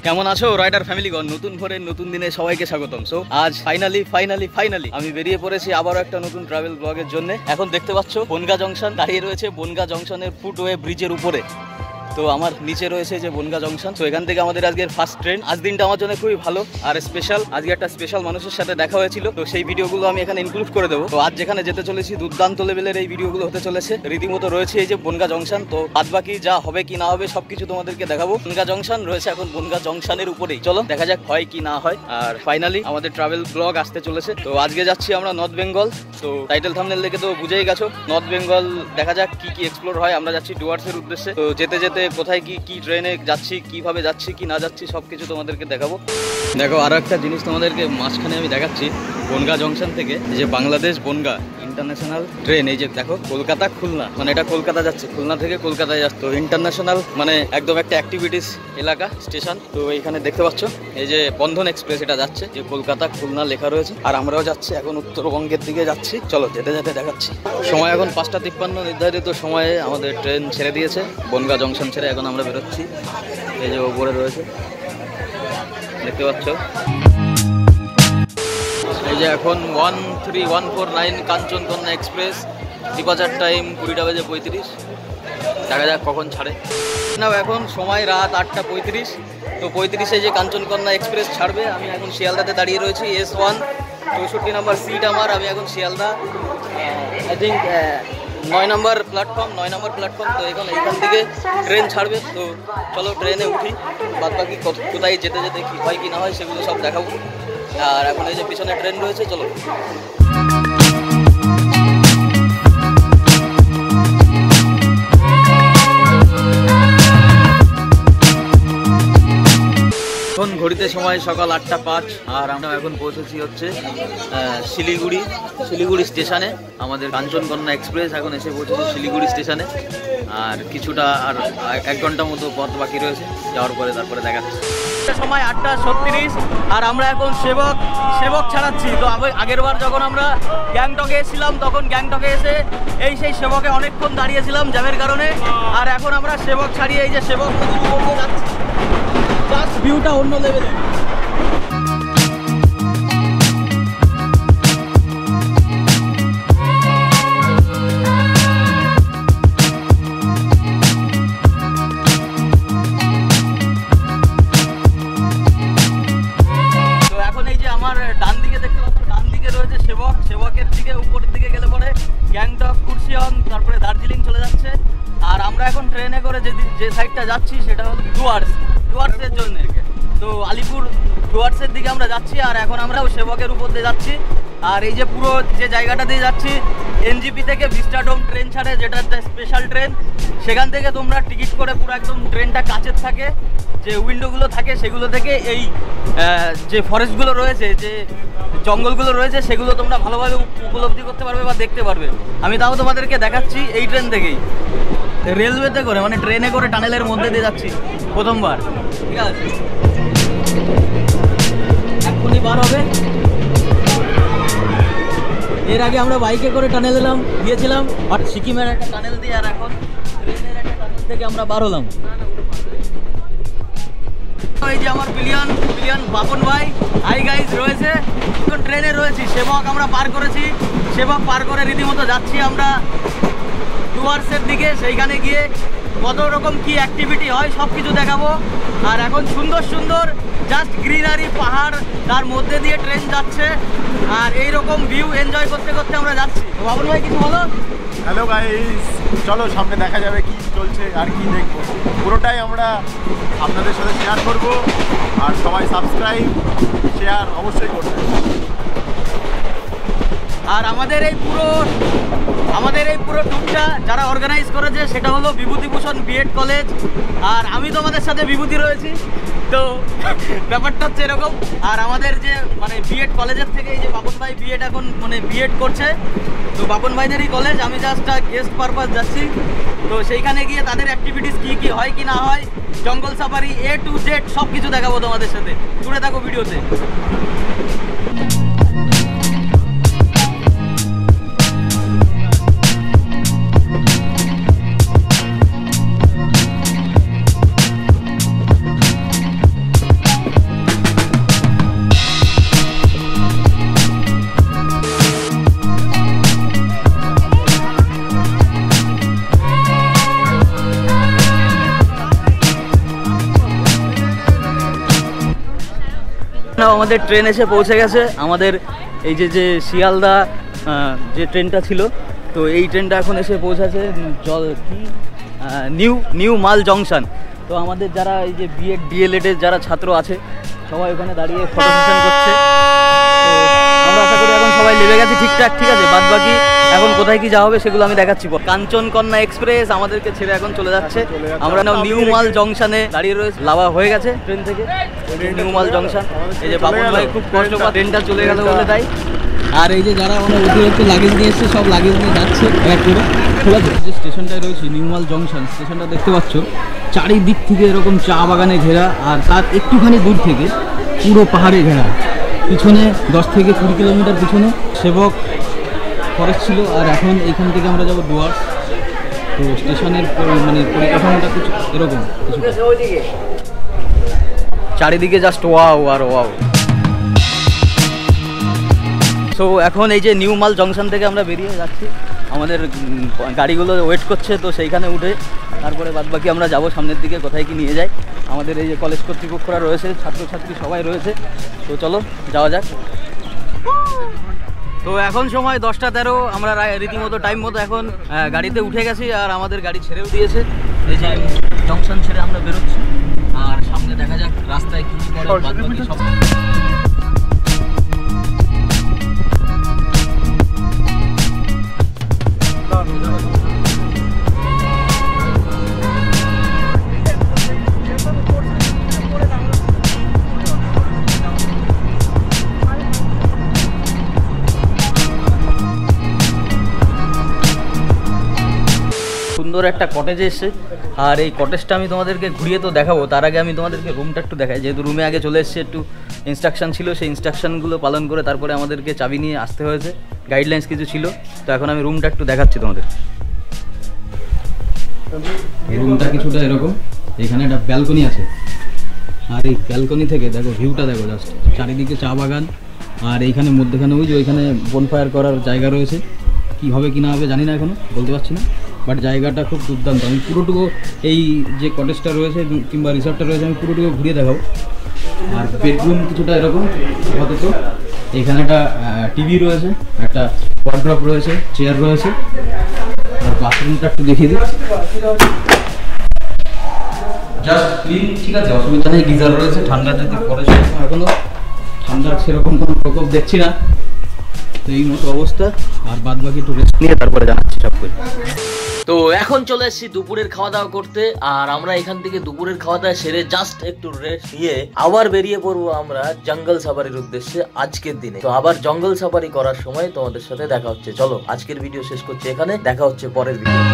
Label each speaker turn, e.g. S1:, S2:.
S1: কেমন আছো রাইডার ফ্যামিলিগণ? নতুন ভোরের নতুন দিনে সবাইকে স্বাগতম। সো আজ ফাইনালি আমি বেরিয়ে পড়েছি আবারও একটা নতুন ট্রাভেল ব্লগের জন্য। এখন দেখতে পাচ্ছ বনগাঁ জংশন দাঁড়িয়ে রয়েছে। বনগাঁ জংশনের ফুটওয়ে ব্রিজের উপরে। তো আমার নিচে রয়েছে যে বনগাঁ জংশন। তো এখান থেকে আমাদের আজকের ফার্স্ট ট্রেন। আজ দিনটা আমার জন্য খুবই ভালো আর স্পেশাল। আজকে একটা স্পেশাল মানুষের সাথে দেখা হয়েছিল, তো সেই ভিডিওগুলো আমি এখানে ইনক্লুড করে দেবো। তো আজ যেখানে যেতে চলেছি দুর্দান্ত লেভেলের এই ভিডিওগুলো হতে চলেছে। রীতিমতো রয়েছে এই যে বনগাঁ জংশন। তো বাদ বাকি যা হবে কি না হবে সবকিছু তোমাদেরকে দেখাবো। বনগাঁ জংশন রয়েছে এখন বনগাঁ জংশনের উপরেই। চলো দেখা যাক হয় কি না হয়। আর ফাইনালি আমাদের ট্রাভেল ব্লগ আসতে চলেছে। তো আজকে যাচ্ছি আমরা নর্থ বেঙ্গল। তো টাইটেল থাম্বনেল দেখে তো বুঝেই গেছো নর্থ বেঙ্গল। দেখা যাক কি কি এক্সপ্লোর হয়। আমরা যাচ্ছি ডুয়ার্সের উদ্দেশ্যে। তো যেতে যেতে কোথায় কি ট্রেনে যাচ্ছি, কিভাবে যাচ্ছি কি না যাচ্ছি সবকিছু তোমাদেরকে দেখাবো। দেখো আরো একটা জিনিস তোমাদেরকে মাঝখানে আমি দেখাচ্ছি। বনগাঁ জংশন থেকে যে বাংলাদেশ বনগাঁ ইন্টারন্যাশনাল ট্রেন, এই যে দেখো কলকাতা খুলনা, মানে এটা কলকাতা যাচ্ছে, খুলনা থেকে কলকাতায় যাচ্ছে। তো ইন্টারন্যাশনাল মানে একদম একটা অ্যাক্টিভিটিস এলাকা স্টেশন। তো এইখানে দেখতে পাচ্ছ এই যে বন্ধন এক্সপ্রেস, এটা যাচ্ছে যে কলকাতা খুলনা লেখা রয়েছে। আর আমরাও যাচ্ছি এখন উত্তরবঙ্গের দিকে যাচ্ছি। চলো যেতে যেতে দেখাচ্ছি। সময় এখন 5:53 নির্ধারিত সময়ে আমাদের ট্রেন ছেড়ে দিয়েছে বনগাঁ জংশন ছেড়ে। এখন আমরা বেরোচ্ছি। এই যে ওপরে রয়েছে দেখতে পাচ্ছ। এই যে এখন 13149 কাঞ্চনকন্যা এক্সপ্রেস। Departure time 20:35। দেখা যাক কখন ছাড়ে। না এখন সময় রাত 8:35। তো 35-এ যে কাঞ্চনকন্যা এক্সপ্রেস ছাড়বে। আমি এখন শিয়ালদাতে দাঁড়িয়ে রয়েছি। S1 64 নম্বর সিট আমার। আমি এখন Sealdah I think 9 number platform. তো এইখান থেকে ট্রেন ছাড়বে। তো চলো ট্রেনে উঠি। বাদ বাকি কোথায় যেতে যেতে কী হয় কি না হয় সেগুলো সব দেখাবো। আর এখন এই যে পিছনে ট্রেন রয়েছে, চলো। এখন ঘড়িতে সময় সকাল 8:05। আর আমরা এখন পৌঁছেছি হচ্ছে শিলিগুড়ি স্টেশনে। আমাদের কাঞ্চনকন্যা এক্সপ্রেস এখন এসে পৌঁছেছে শিলিগুড়ি স্টেশনে। আর কিছুটা আর 1 ঘন্টা মতো পথ বাকি রয়েছে যাওয়ার পরে, তারপরে দেখাচ্ছি। সময় 8:36। আর আমরা এখন সেবক ছাড়াচ্ছি। তো আগের বার যখন আমরা গ্যাংটকে এসেছিলাম তখন গ্যাংটকে এসে সেই সেবকে অনেকক্ষণ দাঁড়িয়েছিলাম জ্যামের কারণে। আর এখন আমরা সেবক ছাড়িয়ে এই যে সেবক নদীর উপর দিয়ে যাচ্ছি। জাস্ট ভিউটা অন্য লেভেলের। ডান দিকে দেখতে পাচ্ছ, ডান দিকে রয়েছে সেবকের দিকে উপরের দিকে গেলে পরে গ্যাংটক, কুর্সিয়ং, তারপরে দার্জিলিং চলে যাচ্ছে। আর আমরা এখন ট্রেনে করে যে সাইডটা যাচ্ছি সেটা হলো ডুয়ার্সের জন্য। তো আলিপুর ডুয়ার্সের দিকে আমরা যাচ্ছি। আর এখন আমরাও সেবকের উপর দিয়ে যাচ্ছি। আর এই যে পুরো যে জায়গাটা দিয়ে যাচ্ছি, এনজিপি থেকে ভিস্টাডোম ট্রেন ছাড়ে, যেটা একটা স্পেশাল ট্রেন। সেখান থেকে তোমরা টিকিট করে পুরো একদম ট্রেনটা কাছের থাকে, যে উইন্ডোগুলো থাকে সেগুলো থেকে এই যে ফরেস্টগুলো রয়েছে, যে জঙ্গলগুলো রয়েছে সেগুলো তোমরা ভালোভাবে উপলব্ধি করতে পারবে বা দেখতে পারবে। আমি তাও তোমাদেরকে দেখাচ্ছি এই ট্রেন থেকেই, রেলওয়েতে করে, মানে ট্রেনে করে টানেলের মধ্যে দিয়ে যাচ্ছি প্রথমবার। ঠিক আছে, এখনই বার হবে। এর আগে আমরা বাইকে করে টানেল গিয়েছিলাম আর সিকিমের একটা টানেল দিয়ে। আর এখন ট্রেনের একটা টানেল থেকে আমরা বার হলাম। এই যে আমার বিলিয়ন বাপন ভাই, হাই গাইজ রয়েছে। এখন ট্রেনে রয়েছি, সেবক আমরা পার করেছি। সেবক পার করে রীতিমতো যাচ্ছি আমরা ডুয়ার্সের দিকে। সেইখানে গিয়ে কত রকম কি অ্যাক্টিভিটি হয় সব কিছু দেখাবো। আর এখন সুন্দর জাস্ট গ্রিনারি, পাহাড়, তার মধ্যে দিয়ে ট্রেন যাচ্ছে। আর এইরকম ভিউ এনজয় করতে করতে আমরা যাচ্ছি। বাবুল ভাই কিছু বলো।
S2: হ্যালো গাইস, চলো সামনে দেখা যাবে কি চলছে আর কি দেখবো। পুরোটাই আমরা আপনাদের সাথে শেয়ার করব। আর সবাই সাবস্ক্রাইব শেয়ার অবশ্যই করবে।
S1: আর আমাদের এই পুরো ট্যুরটা যারা অর্গানাইজ করেছে সেটা হলো বিভূতিভূষণ বিএড কলেজ। আর আমি তোমাদের সাথে বিভূতি রয়েছি। তো ব্যাপারটা হচ্ছে এরকম। আর আমাদের যে মানে বিএড কলেজের থেকে এই যে বাপন ভাই বিএড এখন মানে বিএড করছে। তো বাপন ভাইদেরই কলেজ, আমি জাস্ট গেস্ট পারপাস যাচ্ছি। তো সেইখানে গিয়ে তাদের অ্যাক্টিভিটিস কী হয় কি না হয় জঙ্গল সাফারি A to Z সবকিছু দেখাবো তোমাদের সাথে, জুড়ে থাকো ভিডিওতে। আমাদের ট্রেন এসে পৌঁছে গেছে। আমাদের এই যে শিয়ালদা যে ট্রেনটা ছিল, তো এই ট্রেনটা এখন এসে পৌঁছাছে নিউ মাল জংশন। তো আমাদের যারা এই যে বিএড ডিএলএড এর যারা ছাত্র আছে সবাই ওখানে দাঁড়িয়ে ফটো সেশন করছে। তো আমরা আশা করি এখন সবাই লেগে গেছি ঠিকঠাক, ঠিক আছে। বাদ বাকি এখন কোথায় কি যাওয়া হবে সেগুলো আমি দেখাচ্ছি। কাঞ্চন কন্যা এক্সপ্রেস আমাদেরকে ছেড়ে এখন চলে যাচ্ছে। আমরা নিউ মাল জংশনে দাঁড়িয়ে রয়েছে, লাভা হয়ে গেছে ট্রেন থেকে নিউ মাল জংশন। এই যে বাবুল ভাই খুব কষ্ট করে ট্রেনটা চলে গেল বলে তাই। আর এই যে যারা মানে অতিরিক্ত লাগেজ নিয়ে এসছে সব লাগেজ নিয়ে যাচ্ছে এক করে। ঠিক আছে, যে স্টেশনটায় রয়েছে নিউ মাল জংশন, স্টেশনটা দেখতে পাচ্ছ চারিদিক থেকে এরকম চা বাগানে ঘেরা, আর তার একটুখানি দূর থেকে পুরো পাহাড়ে ঘেরা। পিছনে 10 থেকে 20 কিলোমিটার পিছনে সেবক ফরেস্ট ছিল, আর এখন এখান থেকে আমরা যাবো ডুয়ার্স। তো স্টেশনের মানে পরিকাঠামোটা কিছু এরকম কিছু, চারিদিকে জাস্ট ওয়াও আর ওয়াও। সো এখন এই যে নিউ মাল জংশন থেকে আমরা বেরিয়ে যাচ্ছি, আমাদের গাড়িগুলো ওয়েট করছে। তো সেইখানে উঠে তারপরে বাদবাকি আমরা যাব সামনের দিকে, কোথায় কি নিয়ে যায়। আমাদের এই যে কলেজ কর্তৃপক্ষরা রয়েছে, ছাত্রছাত্রী সবাই রয়েছে। তো চলো যাওয়া যাক। তো এখন সময় 10টা 13, আমরা রীতিমতো টাইম মতো এখন গাড়িতে উঠে গেছি, আর আমাদের গাড়ি ছেড়েও দিয়েছে। এই যে জংশন ছেড়ে আমরা বেরোচ্ছি, আর সামনে দেখা যাক রাস্তায় কি করে বাদবাকি সব। সুন্দর একটা কটেজে এসছে, আর এই কটেজটা আমি তোমাদেরকে ঘুরিয়ে তো দেখাবো। তার আগে আমি তোমাদেরকে রুমটা একটু দেখাই, যেহেতু রুমে আগে চলে এসেছে। একটু ইনস্ট্রাকশন ছিল, সেই ইনস্ট্রাকশনগুলো পালন করে তারপরে আমাদেরকে চাবি নিয়ে আসতে হয়েছে, গাইডলাইন্স কিছু ছিল। তো এখন আমি রুমটা একটু দেখাচ্ছি তোমাদের। রুমটা কিছুটা এরকম, এখানে একটা ব্যালকনি আছে, আর এই ব্যালকনি থেকে দেখো ভিউটা দেখো, জাস্ট চারিদিকে চা বাগান, আর এইখানে মধ্যখানে ওই যে ওইখানে বনফায়ার করার জায়গা রয়েছে। কী হবে কি না হবে জানি না, এখনও বলতে পারছি না, বাট জায়গাটা খুব দুর্দান্ত। আমি পুরোটুকু এই যে কটেজটা রয়েছে কিংবা রিসর্টটা রয়েছে আমি পুরোটুকু ঘুরিয়ে দেখাবো। আর বেডরুম কিছুটা এরকম আপাতত। এখানে একটা টিভি রয়েছে, একটা ওয়ার্ড্রপ রয়েছে, চেয়ার রয়েছে, আর বাথরুমটা একটু দেখিয়ে দিই। জাস্ট ক্লিন, ঠিক আছে, অসুবিধা নেই। গিজার রয়েছে, ঠান্ডা যদি পরে এখনো ঠান্ডার সেরকম কোনো প্রকোপ দেখছি না। তো এই মতো অবস্থা, আর বাদ বাকি একটু রেস্ট নিয়ে তারপরে জানাচ্ছি সব কিছু। তো এখন চলে এসেছি দুপুরের খাওয়া দাওয়া করতে, আর আমরা এখান থেকে দুপুরের খাওয়া দাওয়া সেরে জাস্ট একটু রেস্ট নিয়ে আবার বেরিয়ে পড়বো আমরা জঙ্গল সাফারির উদ্দেশ্যে আজকের দিনে। তো আবার জঙ্গল সাফারি করার সময় তোমাদের সাথে দেখা হচ্ছে। চলো আজকের ভিডিও শেষ করছি এখানে, দেখা হচ্ছে পরের ভিডিও।